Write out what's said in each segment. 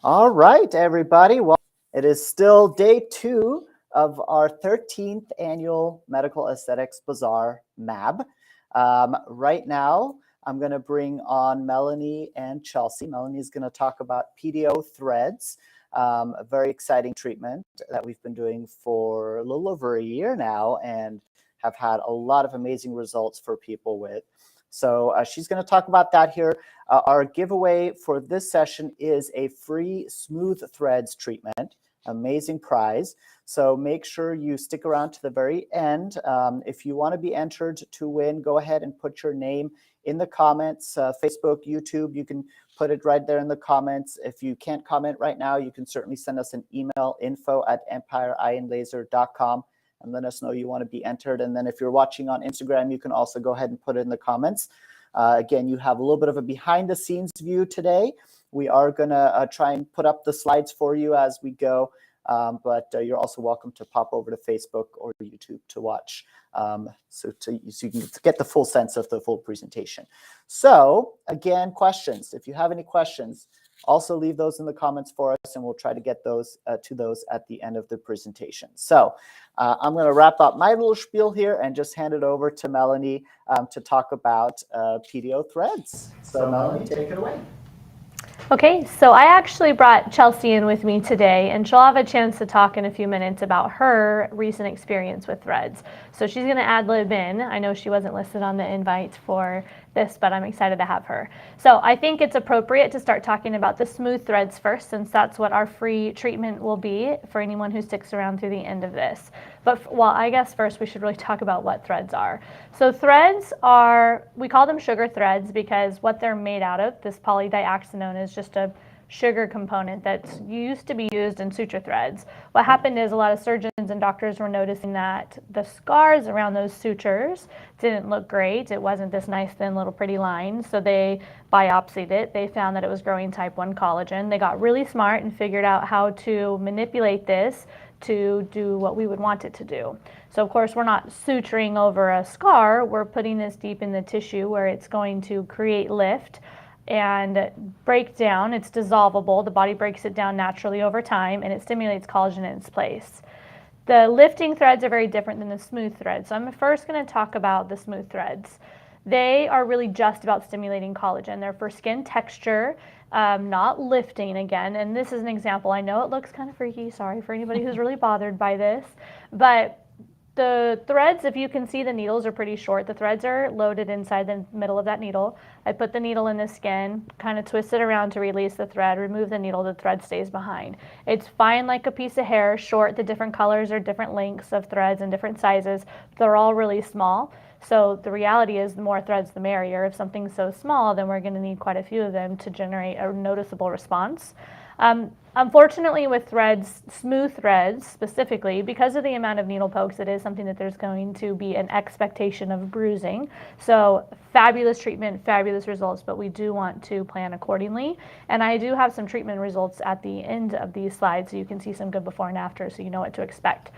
All right, everybody. Well, it is still day 2 of our 13th annual Medical Aesthetics Bazaar MAB. Right now, I'm going to bring on Melanie and Chelsea. Melanie is going to talk about PDO threads, a very exciting treatment that we've been doing for a little over a year now and have had a lot of amazing results for people with. So she's going to talk about that here. Our giveaway for this session is a free smooth threads treatment, amazing prize. So make sure you stick around to the very end. If you want to be entered to win, go ahead and put your name in the comments, Facebook, YouTube, you can put it right there in the comments. If you can't comment right now, you can certainly send us an email, info@empireeandlaser.com, and let us know you want to be entered. And then if you're watching on Instagram, you can also go ahead and put it in the comments. Again, you have a little bit of a behind the scenes view today. We are going to try and put up the slides for you as we go, but you're also welcome to pop over to Facebook or YouTube to watch so you can get the full sense of the full presentation. So again, questions. If you have any questions, also leave those in the comments for us, and we'll try to get those to those at the end of the presentation. So I'm going to wrap up my little spiel here and just hand it over to Melanie to talk about PDO threads. So Melanie, take it away. Okay, so I actually brought Chelsea in with me today, and she'll have a chance to talk in a few minutes about her recent experience with threads. So she's going to ad-lib in. I know she wasn't listed on the invite for this, but I'm excited to have her. So I think it's appropriate to start talking about the smooth threads first, since that's what our free treatment will be for anyone who sticks around through the end of this. But well, I guess first we should really talk about what threads are. So threads are, we call them sugar threads because what they're made out of, this polydiaxanone, is just a sugar component that used to be used in suture threads. What happened is a lot of surgeons and doctors were noticing that the scars around those sutures didn't look great. It wasn't this nice thin little pretty line, so they biopsied it. They found that it was growing type 1 collagen. They got really smart and figured out how to manipulate this to do what we would want it to do. So of course we're not suturing over a scar, we're putting this deep in the tissue where it's going to create lift and break down. It's dissolvable, the body breaks it down naturally over time, and it stimulates collagen in its place. The lifting threads are very different than the smooth threads. So I'm first going to talk about the smooth threads. They are really just about stimulating collagen. They're for skin texture, not lifting again. And this is an example. I know it looks kind of freaky. Sorry for anybody who's really bothered by this. But the threads, if you can see, the needles are pretty short. The threads are loaded inside the middle of that needle. I put the needle in the skin, kind of twist it around to release the thread, remove the needle, the thread stays behind. It's fine like a piece of hair, short. The different colors are different lengths of threads and different sizes. They're all really small. So the reality is the more threads, the merrier. If something's so small, then we're going to need quite a few of them to generate a noticeable response. Unfortunately with threads, smooth threads specifically, because of the amount of needle pokes, it is something that there's going to be an expectation of bruising. So fabulous treatment, fabulous results, but we do want to plan accordingly. And I do have some treatment results at the end of these slides so you can see some good before and after so you know what to expect.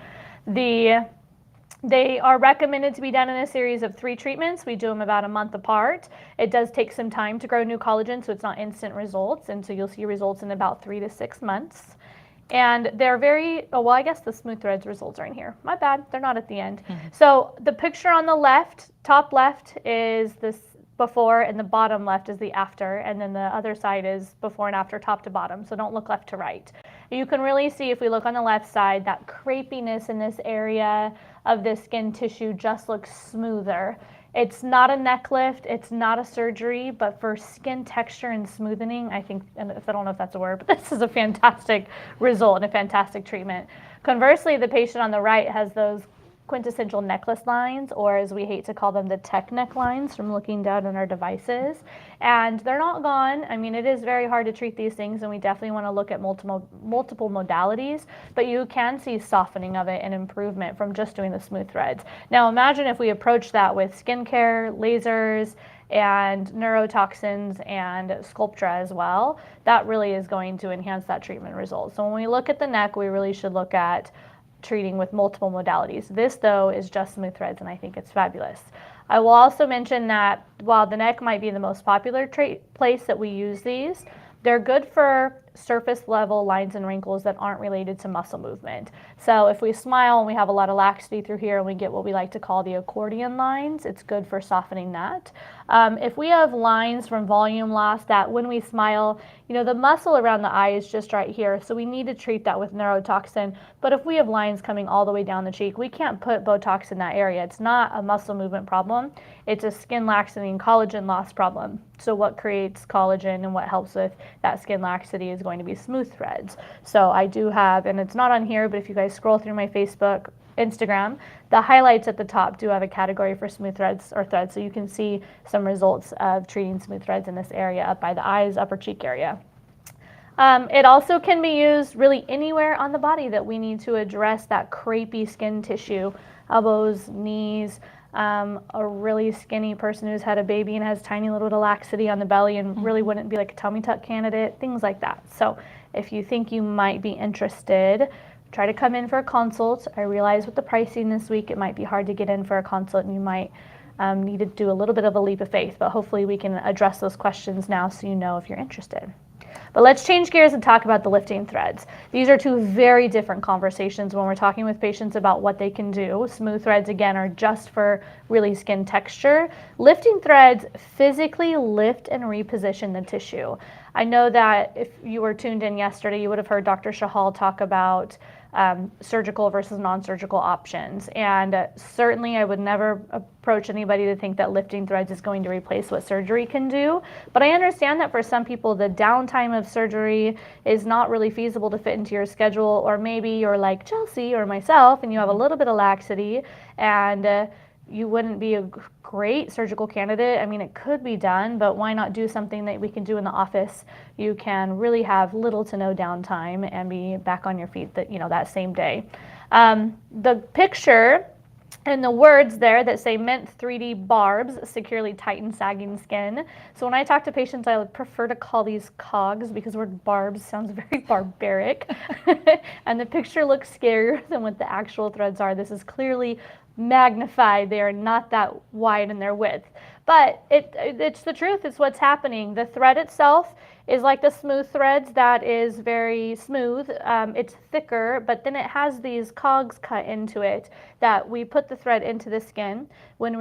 They are recommended to be done in a series of 3 treatments. We do them about a month apart. It does take some time to grow new collagen, so it's not instant results, and so you'll see results in about 3 to 6 months. And they're very, oh, well, I guess the smooth threads results are in here. My bad, they're not at the end. So the picture on the left, top left, is this before, and the bottom left is the after, and then the other side is before and after, top to bottom, so don't look left to right. You can really see, if we look on the left side, that crepiness in this area of the skin tissue just looks smoother. It's not a neck lift, it's not a surgery, but for skin texture and smoothing, I think, and I don't know if that's a word, but this is a fantastic result and a fantastic treatment. Conversely, the patient on the right has those quintessential necklace lines, or as we hate to call them, the tech neck lines from looking down on our devices. And they're not gone. I mean, it is very hard to treat these things, and we definitely want to look at multiple modalities, but you can see softening of it and improvement from just doing the smooth threads. Now imagine if we approach that with skincare, lasers, and neurotoxins and Sculptra as well. That really is going to enhance that treatment result. So when we look at the neck, we really should look at treating with multiple modalities. This, though, is just smooth threads, and I think it's fabulous. I will also mention that while the neck might be the most popular place that we use these, they're good for surface level lines and wrinkles that aren't related to muscle movement. So if we smile and we have a lot of laxity through here and we get what we like to call the accordion lines, it's good for softening that. If we have lines from volume loss that when we smile, the muscle around the eye is just right here, so we need to treat that with neurotoxin. But if we have lines coming all the way down the cheek, we can't put Botox in that area. It's not a muscle movement problem. It's a skin laxity and collagen loss problem. So what creates collagen and what helps with that skin laxity is going to be smooth threads. So I do have, and it's not on here, but if you guys scroll through my Facebook, Instagram, the highlights at the top do have a category for smooth threads or threads, so you can see some results of treating smooth threads in this area up by the eyes, upper cheek area. It also can be used really anywhere on the body that we need to address that crepey skin tissue, elbows, knees, a really skinny person who's had a baby and has tiny little bit of laxity on the belly and really wouldn't be like a tummy tuck candidate, things like that. So if you think you might be interested, try to come in for a consult. I realize with the pricing this week, it might be hard to get in for a consult and you might need to do a little bit of a leap of faith, but hopefully we can address those questions now so you know if you're interested. But let's change gears and talk about the lifting threads. These are two very different conversations when we're talking with patients about what they can do. Smooth threads, again, are just for really skin texture. Lifting threads physically lift and reposition the tissue. I know that if you were tuned in yesterday, you would have heard Dr. Shahal talk about surgical versus non-surgical options. And certainly I would never approach anybody to think that lifting threads is going to replace what surgery can do. But I understand that for some people, the downtime of surgery is not really feasible to fit into your schedule, or maybe you're like Chelsea or myself and you have a little bit of laxity and you wouldn't be a great surgical candidate. I mean, it could be done, but why not do something that we can do in the office? You can really have little to no downtime and be back on your feet that same day. The picture and the words there that say Mint 3D barbs securely tighten sagging skin. So when I talk to patients, I would prefer to call these cogs because the word barbs sounds very barbaric. And the picture looks scarier than what the actual threads are. This is clearly magnified. They are not that wide in their width, but it's the truth. It's what's happening. The thread itself is like the smooth threads that is very smooth. It's thicker, but then it has these cogs cut into it that we put the thread into the skin when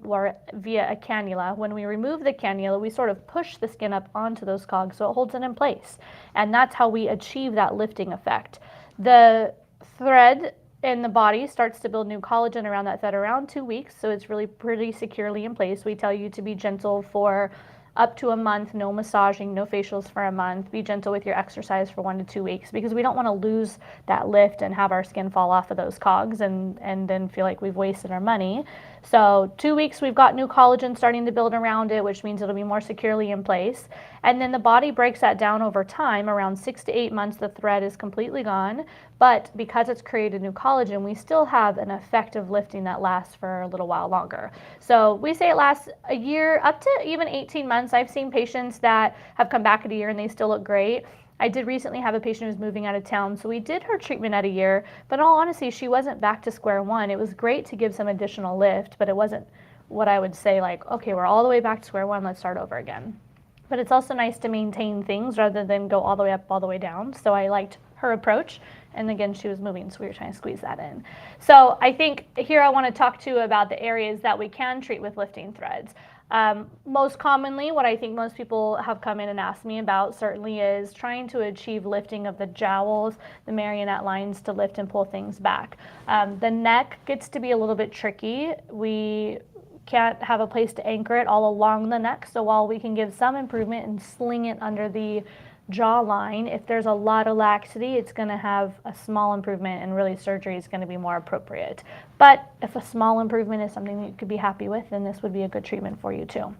or via a cannula. When we remove the cannula, we sort of push the skin up onto those cogs so it holds it in place, and that's how we achieve that lifting effect. The thread in the body starts to build new collagen around that thread around 2 weeks, so it's really pretty securely in place. We tell you to be gentle for up to a month, no massaging, no facials for a month. Be gentle with your exercise for 1 to 2 weeks because we don't want to lose that lift and have our skin fall off of those cogs and then feel like we've wasted our money. So 2 weeks, we've got new collagen starting to build around it, which means it'll be more securely in place. And then the body breaks that down over time. Around 6 to 8 months, the thread is completely gone. But because it's created new collagen, we still have an effective lifting that lasts for a little while longer. So we say it lasts a year, up to even 18 months. I've seen patients that have come back at a year and they still look great. I did recently have a patient who was moving out of town, so we did her treatment at a year, but in all honesty, she wasn't back to square one. It was great to give some additional lift, but it wasn't what I would say like, okay, we're all the way back to square one, let's start over again. But it's also nice to maintain things rather than go all the way up, all the way down. So I liked her approach. And again, she was moving, so we were trying to squeeze that in. So I think here I want to talk to you about the areas that we can treat with lifting threads. Most commonly, what I think most people have come in and asked me about certainly is trying to achieve lifting of the jowls, the marionette lines to lift and pull things back. The neck gets to be a little bit tricky. We can't have a place to anchor it all along the neck, so while we can give some improvement and sling it under the jawline, if there's a lot of laxity, it's going to have a small improvement, and really surgery is going to be more appropriate. But if a small improvement is something that you could be happy with, then this would be a good treatment for you too.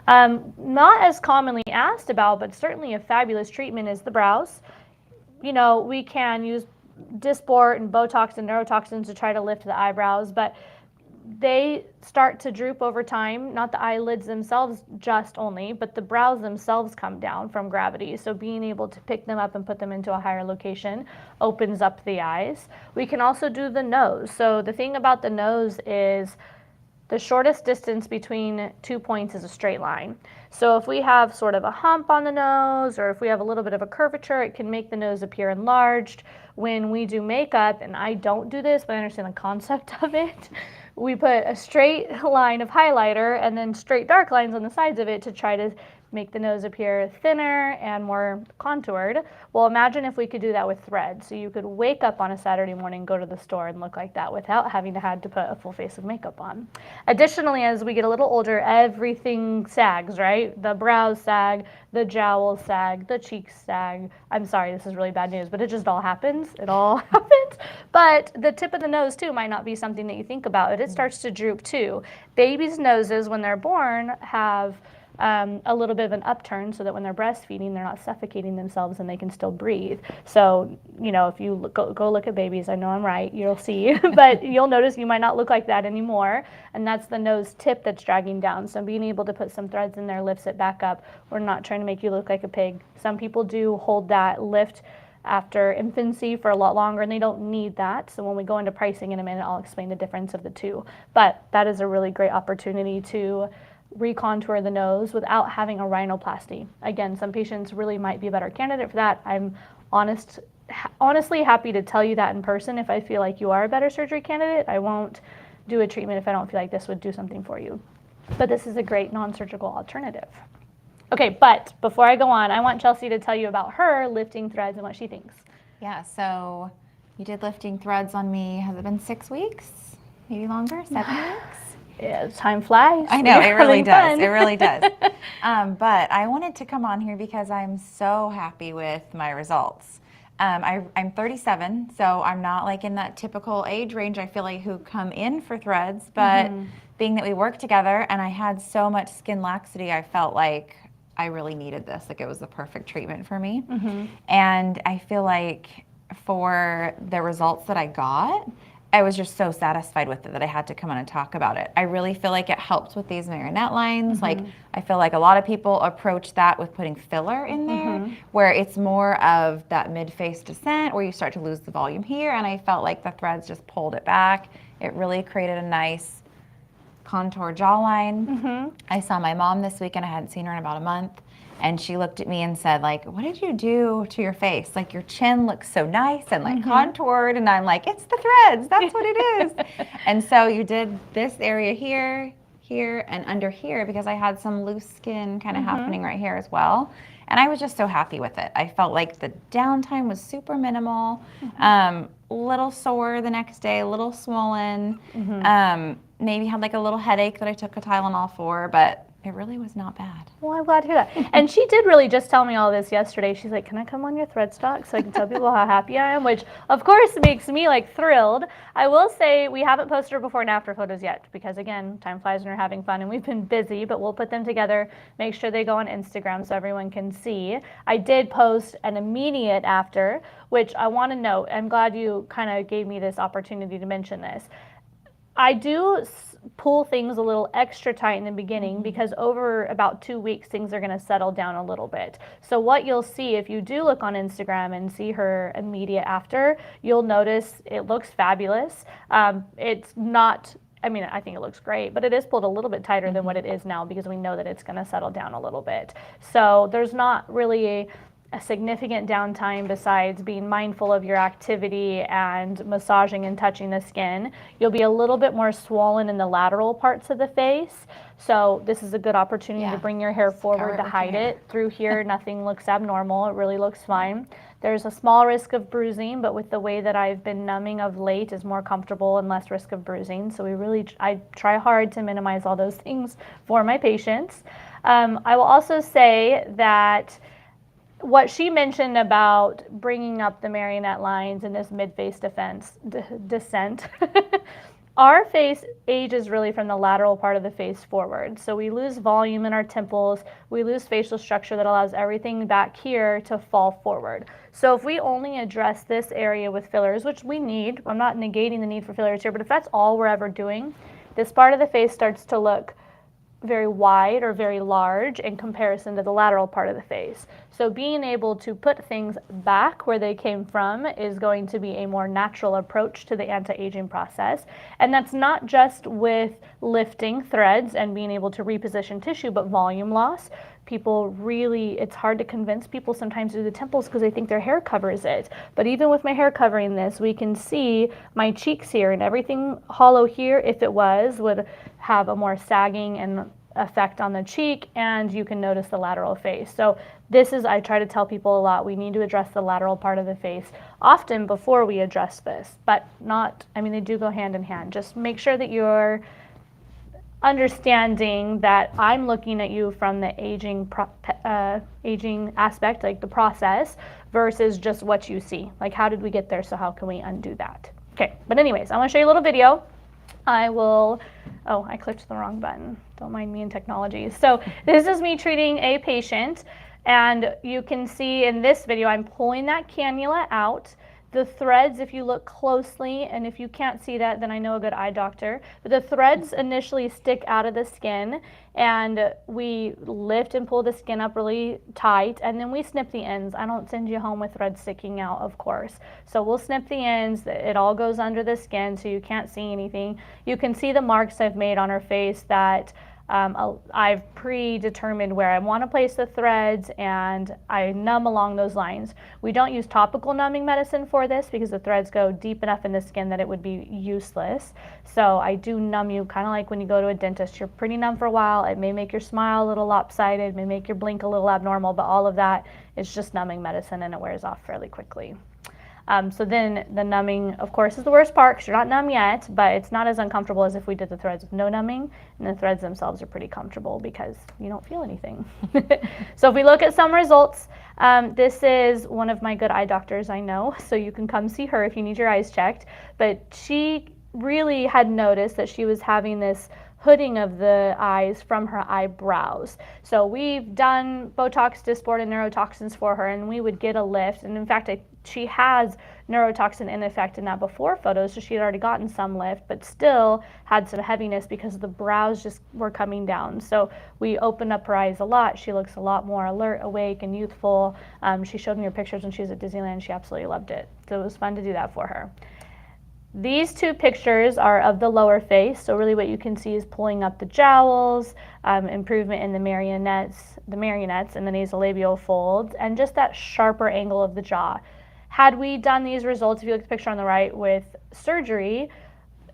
Not as commonly asked about, but certainly a fabulous treatment is the brows. We can use Dysport and Botox and neurotoxins to try to lift the eyebrows, but they start to droop over time, not the eyelids themselves just only, but the brows themselves come down from gravity. So being able to pick them up and put them into a higher location opens up the eyes. We can also do the nose. So the thing about the nose is the shortest distance between 2 points is a straight line. So if we have sort of a hump on the nose, or if we have a little bit of a curvature, it can make the nose appear enlarged. When we do makeup, and I don't do this, but I understand the concept of it, we put a straight line of highlighter and then straight dark lines on the sides of it to try to make the nose appear thinner and more contoured. Well, imagine if we could do that with threads. So you could wake up on a Saturday morning, go to the store and look like that without having to had to put a full face of makeup on. Additionally, as we get a little older, everything sags, right? The brows sag, the jowls sag, the cheeks sag. I'm sorry, this is really bad news, but it just all happens. It all happens. But the tip of the nose too might not be something that you think about. It starts to droop too. Babies' noses when they're born have a little bit of an upturn so that when they're breastfeeding, they're not suffocating themselves and they can still breathe. So, you know, if you go look at babies, I know I'm right, you'll see, but you'll notice you might not look like that anymore. And that's the nose tip that's dragging down. So being able to put some threads in there lifts it back up. We're not trying to make you look like a pig. Some people do hold that lift after infancy for a lot longer, and they don't need that. So when we go into pricing in a minute, I'll explain the difference of the two. But that is a really great opportunity to recontour the nose without having a rhinoplasty. Again, some patients really might be a better candidate for that. I'm honestly happy to tell you that in person. If I feel like you are a better surgery candidate, I won't do a treatment if I don't feel like this would do something for you. But this is a great non-surgical alternative. Okay, but before I go on, I want Chelsea to tell you about her lifting threads and what she thinks. Yeah, so you did lifting threads on me. Has it been 6 weeks? Maybe longer? 7 weeks? Yeah, time flies. I know, it really does. Fun. It really does. But I wanted to come on here because I'm so happy with my results. I'm 37, so I'm not like in that typical age range, I feel like, who come in for threads, but being that we work together and I had so much skin laxity, I felt like I really needed this. Like it was the perfect treatment for me. And I feel like for the results that I got, I was just so satisfied with it that I had to come on and talk about it. I really feel like it helps with these marionette lines. Like I feel like a lot of people approach that with putting filler in there, where it's more of that mid-face descent where you start to lose the volume here. And I felt like the threads just pulled it back. It really created a nice contour jawline. I saw my mom this weekend. I hadn't seen her in about a month. And she looked at me and said, like, what did you do to your face? Like, your chin looks so nice and like contoured. And I'm like, it's the threads. That's what it is. And so you did this area here, here, and under here because I had some loose skin kind of happening right here as well. And I was just so happy with it. I felt like the downtime was super minimal, little sore the next day, a little swollen, maybe had like a little headache that I took a Tylenol for, but it really was not bad. Well, I'm glad to hear that. And she did really just tell me all this yesterday. She's like, can I come on your thread stock so I can tell people how happy I am? Which, of course, makes me like thrilled. I will say we haven't posted our before and after photos yet because, again, time flies when you're having fun and we've been busy, but we'll put them together, make sure they go on Instagram so everyone can see. I did post an immediate after, which I want to note. I'm glad you kind of gave me this opportunity to mention this. I do pull things a little extra tight in the beginning because over about 2 weeks, things are going to settle down a little bit. So what you'll see if you do look on Instagram and see her immediate after, you'll notice it looks fabulous. It's not, I mean, I think it looks great, but it is pulled a little bit tighter than what it is now because we know that it's going to settle down a little bit. So there's not really a significant downtime besides being mindful of your activity and massaging and touching the skin. You'll be a little bit more swollen in the lateral parts of the face. So this is a good opportunity to bring your hair forward to hide it. Through here, nothing looks abnormal. It really looks fine. There's a small risk of bruising, but with the way that I've been numbing of late is more comfortable and less risk of bruising. So I try hard to minimize all those things for my patients. I will also say that what she mentioned about bringing up the marionette lines in this mid-face descent, our face ages really from the lateral part of the face forward. So we lose volume in our temples, we lose facial structure that allows everything back here to fall forward. So if we only address this area with fillers, which we need, I'm not negating the need for fillers here, but if that's all we're ever doing, this part of the face starts to look very wide or very large in comparison to the lateral part of the face. So being able to put things back where they came from is going to be a more natural approach to the anti-aging process. And that's not just with lifting threads and being able to reposition tissue, but volume loss. People really, it's hard to convince people sometimes to do the temples because they think their hair covers it. But even with my hair covering this, we can see my cheeks here, and everything hollow here, if it was, would have a more sagging and effect on the cheek, and you can notice the lateral face. So this is, I try to tell people a lot, we need to address the lateral part of the face often before we address this, but not, I mean, they do go hand in hand. Just make sure that you're understanding that I'm looking at you from the aging aspect, like the process, versus just what you see. Like, how did we get there, so how can we undo that? Okay, but anyways, I want to show you a little video. I will, oh, I clicked the wrong button. Don't mind me in technology. So this is me treating a patient, and you can see in this video, I'm pulling that cannula out. The threads, if you look closely, and if you can't see that, then I know a good eye doctor, but the threads initially stick out of the skin, and we lift and pull the skin up really tight, and then we snip the ends. I don't send you home with threads sticking out, of course. So we'll snip the ends. It all goes under the skin, so you can't see anything. You can see the marks I've made on her face that I've predetermined where I want to place the threads, and I numb along those lines. We don't use topical numbing medicine for this because the threads go deep enough in the skin that it would be useless. So I do numb you, kind of like when you go to a dentist. You're pretty numb for a while. It may make your smile a little lopsided, may make your blink a little abnormal, but all of that is just numbing medicine, and it wears off fairly quickly. So then the numbing, of course, is the worst part because you're not numb yet, but it's not as uncomfortable as if we did the threads with no numbing, and the threads themselves are pretty comfortable because you don't feel anything. So if we look at some results, this is one of my good eye doctors I know, so you can come see her if you need your eyes checked, but she really had noticed that she was having this hooding of the eyes from her eyebrows. So we've done Botox, Dysport, and neurotoxins for her, and we would get a lift, and in fact, she has neurotoxin in effect in that before photos, so she had already gotten some lift, but still had some heaviness because the brows just were coming down. So we opened up her eyes a lot. She looks a lot more alert, awake, and youthful. She showed me her pictures when she was at Disneyland. She absolutely loved it. So it was fun to do that for her. These two pictures are of the lower face, so really what you can see is pulling up the jowls, improvement in the marionettes and the nasolabial folds, and just that sharper angle of the jaw. Had we done these results, if you look at the picture on the right, with surgery,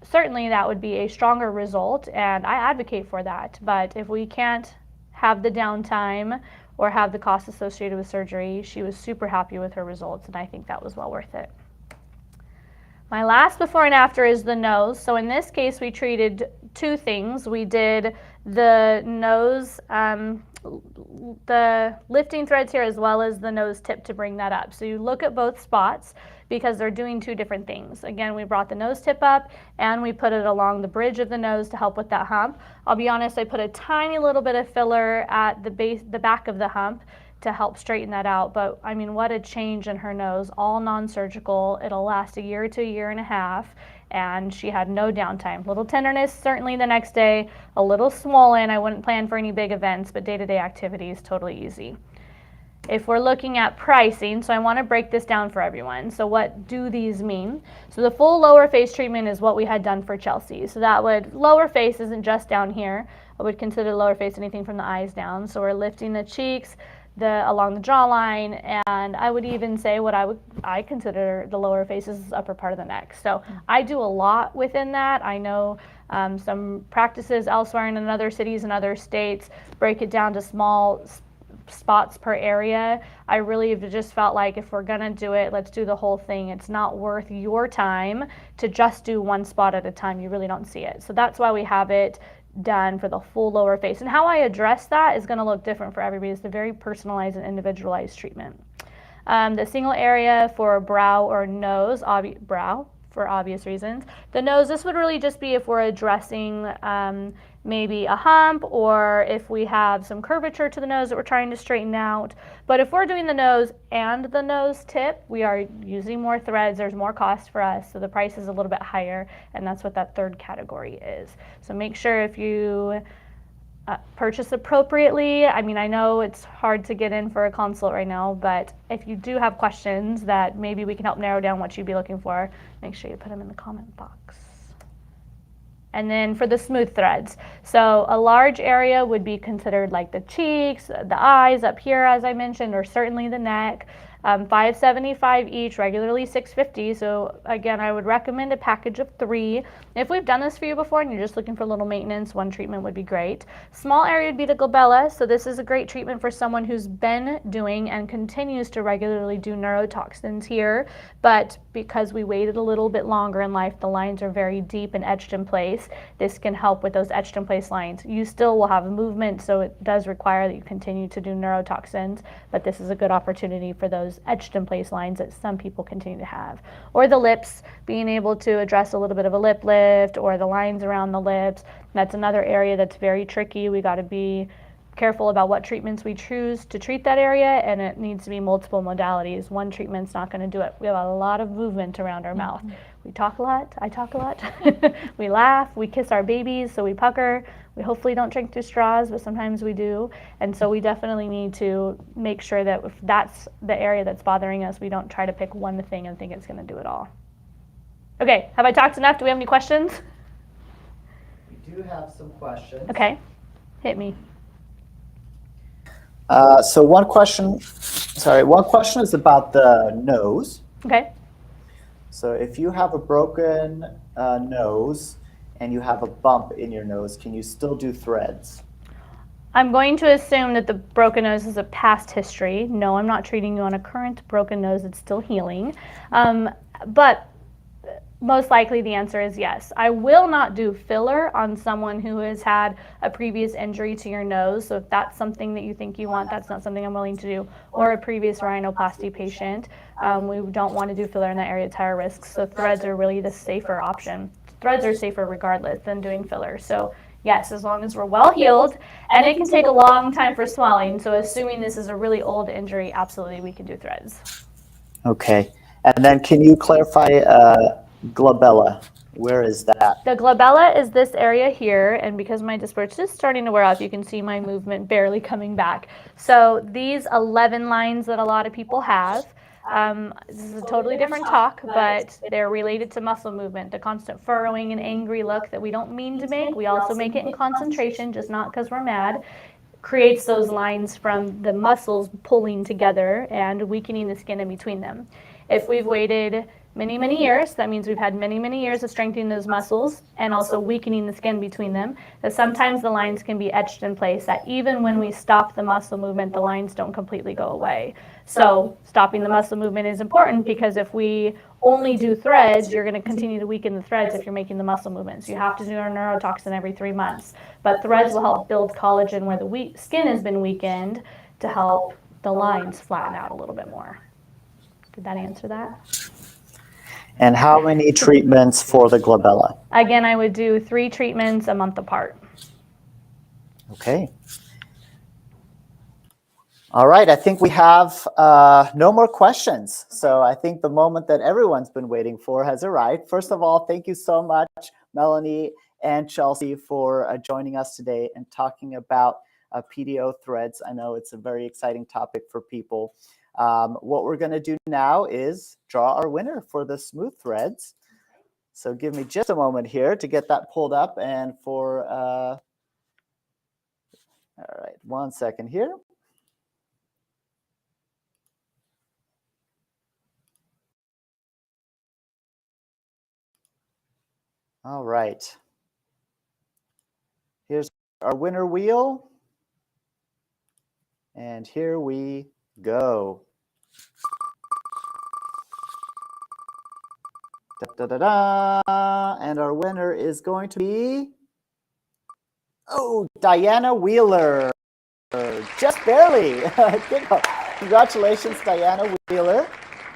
certainly that would be a stronger result, and I advocate for that. But if we can't have the downtime or have the cost associated with surgery, she was super happy with her results, and I think that was well worth it. My last before and after is the nose. So in this case, we treated two things. We did the nose, the lifting threads here, as well as the nose tip to bring that up. So you look at both spots because they're doing two different things. Again, we brought the nose tip up and we put it along the bridge of the nose to help with that hump. I'll be honest, I put a tiny little bit of filler at the back of the hump to help straighten that out, but I mean, what a change in her nose, all non-surgical. It'll last a year to a year and a half, and she had no downtime. Little tenderness certainly the next day, a little swollen. I wouldn't plan for any big events, but day-to-day activities, totally easy. If we're looking at pricing, so I want to break this down for everyone. So what do these mean? So the full lower face treatment is what we had done for Chelsea. So that would, lower face isn't just down here. I would consider lower face anything from the eyes down. So we're lifting the cheeks, along the jawline, and I would even say what I consider the lower face is the upper part of the neck. So I do a lot within that. I know some practices elsewhere and in other cities and other states break it down to small spots per area. I really have just felt like if we're gonna do it, let's do the whole thing. It's not worth your time to just do one spot at a time. You really don't see it. So that's why we have it done for the full lower face. And how I address that is going to look different for everybody. It's a very personalized and individualized treatment. The single area for brow or nose, brow for obvious reasons. The nose, this would really just be if we're addressing maybe a hump or if we have some curvature to the nose that we're trying to straighten out. But if we're doing the nose and the nose tip, we are using more threads, there's more cost for us, so the price is a little bit higher, and that's what that third category is. So make sure if you purchase appropriately. I mean, I know it's hard to get in for a consult right now, but if you do have questions that maybe we can help narrow down what you'd be looking for, make sure you put them in the comment box. And then for the smooth threads, so a large area would be considered like the cheeks, the eyes up here, as I mentioned, or certainly the neck. $575 each, regularly $650. So again, I would recommend a package of 3. If we've done this for you before and you're just looking for a little maintenance, 1 treatment would be great. Small area would be the glabella. So this is a great treatment for someone who's been doing and continues to regularly do neurotoxins here, but because we waited a little bit longer in life, the lines are very deep and etched in place. This can help with those etched in place lines. You still will have movement, so it does require that you continue to do neurotoxins, but this is a good opportunity for those etched in place lines that some people continue to have. Or the lips, being able to address a little bit of a lip lift or the lines around the lips. That's another area that's very tricky. We got to be careful about what treatments we choose to treat that area, and it needs to be multiple modalities. One treatment's not going to do it. We have a lot of movement around our mouth. We talk a lot, I talk a lot, we laugh, we kiss our babies, so we pucker. We hopefully don't drink through straws, but sometimes we do. And so we definitely need to make sure that if that's the area that's bothering us, we don't try to pick one thing and think it's going to do it all. Okay, have I talked enough? Do we have any questions? We do have some questions. Okay, hit me. So one question is about the nose. Okay. So if you have a broken nose and you have a bump in your nose, can you still do threads? I'm going to assume that the broken nose is a past history. No, I'm not treating you on a current broken nose. It's still healing. But most likely the answer is yes. I will not do filler on someone who has had a previous injury to your nose. So if that's something that you think you want, that's not something I'm willing to do. Or a previous rhinoplasty patient. We don't want to do filler in that area. It's higher risk. So threads are really the safer option. Threads are safer regardless than doing filler. So yes, as long as we're well healed, and it can take a long time for swelling. So assuming this is a really old injury, absolutely we can do threads. Okay. And then can you clarify glabella? Where is that? The glabella is this area here, and because my disperse is starting to wear off, you can see my movement barely coming back. So these 11 lines that a lot of people have, this is a totally different talk, but they're related to muscle movement, the constant furrowing and angry look that we don't mean to make. We also make it in concentration, just not because we're mad. Creates those lines from the muscles pulling together and weakening the skin in between them. If we've waited many, many years, that means we've had many, many years of strengthening those muscles and also weakening the skin between them, that sometimes the lines can be etched in place, that even when we stop the muscle movement, the lines don't completely go away. So stopping the muscle movement is important, because if we only do threads, you're going to continue to weaken the threads if you're making the muscle movements. You have to do a neurotoxin every 3 months. But threads will help build collagen where the skin has been weakened to help the lines flatten out a little bit more. Did that answer that? And how many treatments for the glabella? Again, I would do 3 treatments a month apart. Okay. All right, I think we have no more questions. So I think the moment that everyone's been waiting for has arrived. First of all, thank you so much, Melanie and Chelsea, for joining us today and talking about PDO threads. I know it's a very exciting topic for people. What we're going to do now is draw our winner for the smooth threads. So give me just a moment here to get that pulled up, and for all right, 1 second here. All right. Here's our winner wheel. And here we go. Da, da, da, da. And our winner is going to be, Diana Wheeler. Just barely. Congratulations, Diana Wheeler.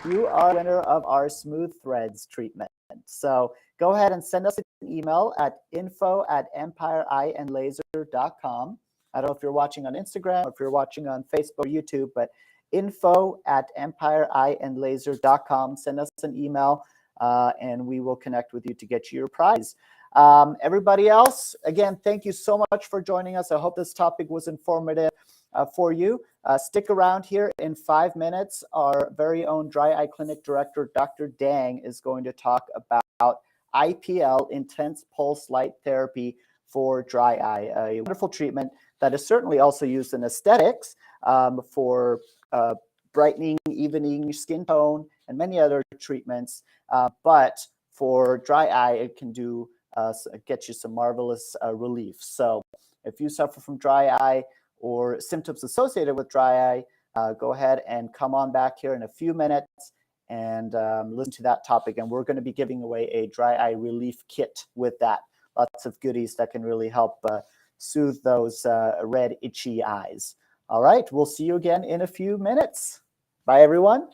You are winner of our Smooth Threads treatment. So go ahead and send us an email at info@empireeandlaser.com. I don't know if you're watching on Instagram or if you're watching on Facebook or YouTube, but info@empireeandlaser.com. Send us an email and we will connect with you to get you your prize. Everybody else, again, thank you so much for joining us. I hope this topic was informative for you. Stick around here. In 5 minutes, our very own Dry Eye Clinic Director, Dr. Dang, is going to talk about IPL, Intense Pulse Light Therapy for dry eye, a wonderful treatment that is certainly also used in aesthetics for brightening, evening skin tone, and many other treatments. But for dry eye, it can do get you some marvelous relief. So if you suffer from dry eye or symptoms associated with dry eye, go ahead and come on back here in a few minutes and listen to that topic. And we're going to be giving away a dry eye relief kit with that. Lots of goodies that can really help soothe those red, itchy eyes. All right, we'll see you again in a few minutes. Bye, everyone.